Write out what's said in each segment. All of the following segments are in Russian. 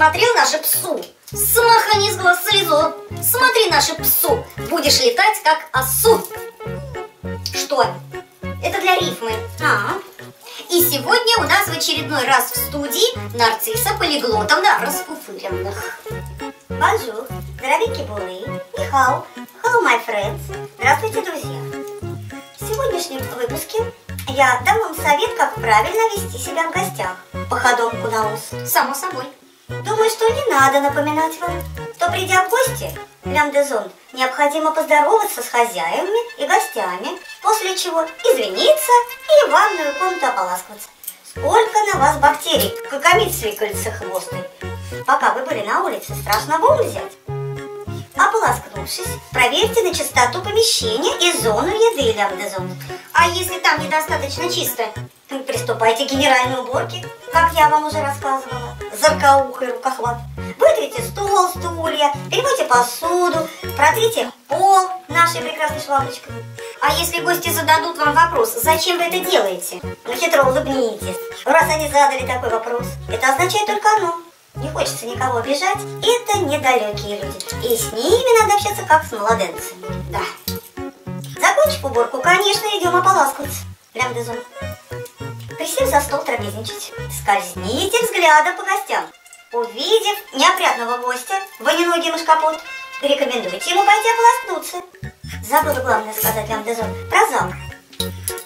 смотрел наши псу? Смахани с глаз слезу. Смотри, наши псу, будешь летать как осу. Что? Это для рифмы. И сегодня у нас в очередной раз в студии Нарцисса Полиглотовна Расфуфыренных. Бонжур, здравейки булы, нихау, hello my friends. Здравствуйте, друзья. В сегодняшнем выпуске я дам вам совет, как правильно вести себя в гостях по ходонку на ус. Само собой. Думаю, что не надо напоминать вам, что придя в гости, лям-де-зон, необходимо поздороваться с хозяевами и гостями, после чего извиниться и в ванную комнату ополаскиваться. Сколько на вас бактерий, какомит свикается хвостой. Пока вы были на улице, страшно вон взять. Ополаскнувшись, проверьте на чистоту помещения и зону еды лям-де-зон. А если там недостаточно чисто? Приступайте к генеральной уборке, как я вам уже рассказывала. Заркаухой рукохват. Вытрите стол, стулья, перемойте посуду, протрите пол нашей прекрасной шваброчкой. А если гости зададут вам вопрос, зачем вы это делаете? Хитро улыбнитесь. Раз они задали такой вопрос, это означает только одно. Не хочется никого обижать, это недалекие люди. И с ними надо общаться как с младенцами. Да. Закончив уборку, конечно, идем ополаскиваться. Лям-де-зон. Присев за стол трапезничать, скользните взглядом по гостям. Увидев неопрятного гостя, воненогий мышкапот, рекомендуйте ему пойти ополоснуться. Забыла главное сказать лям-де-зон про запах.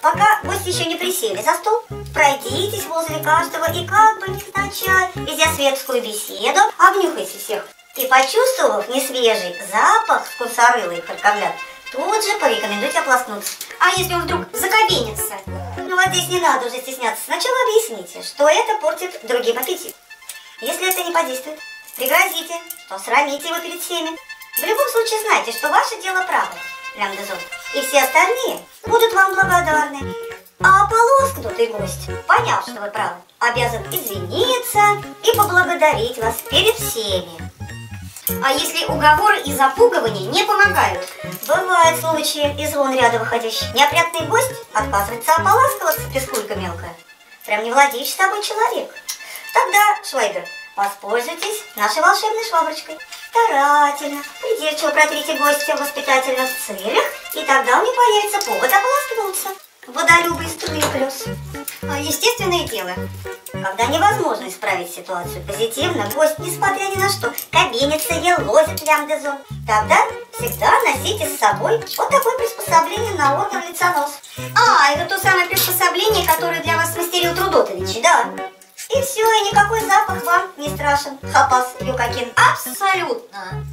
Пока гости еще не присели за стол, пройдитесь возле каждого и как бы невзначай, ведя светскую беседу, обнюхайте всех. И почувствовав несвежий запах вкусорылый харкогляд, тут же порекомендуйте ополоснуться. А если он вдруг закабенится? Ну вот здесь не надо уже стесняться. Сначала объясните, что это портит другим аппетит. Если это не подействует, пригрозите, что срамите его перед всеми. В любом случае знайте, что ваше дело правое, лям-де-зон, и все остальные будут вам благодарны. А ополоскнутый гость, поняв, что вы правы, обязан извиниться и поблагодарить вас перед всеми. А если уговоры и запугивания не помогают? Бывают случаи из вон ряда выходящих. Неопрятный гость отказывается ополаскиваться, пескулька мелкая. Прям не владеющий тобой человек. Тогда, Швайбер, воспользуйтесь нашей волшебной шваброчкой. Старательно, придирчиво протрите гостя в воспитательных целях, и тогда у него появится повод ополаскиваться. Водолюбы и струи плюс. Естественное дело. Когда невозможно исправить ситуацию позитивно, гость, несмотря ни на что, кабенится, елозит лям-де-зон, тогда всегда носите с собой вот такое приспособление на орган лица-нос. Это то самое приспособление, которое для вас смастерил Трудотович. Да. И все, и никакой запах вам не страшен. Хапас, Юкакин. Абсолютно.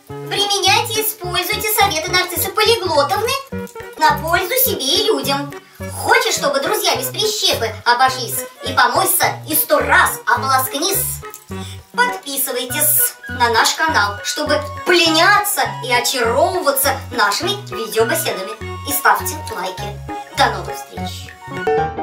Применяйте и используйте советы Нарциссы Полиглотовны на пользу себе и людям. Хочешь, чтобы друзья без прищепы обошлись? И помойся, и 100 раз ополоскнись. Подписывайтесь на наш канал, чтобы пленяться и очаровываться нашими видеобеседами. И ставьте лайки. До новых встреч!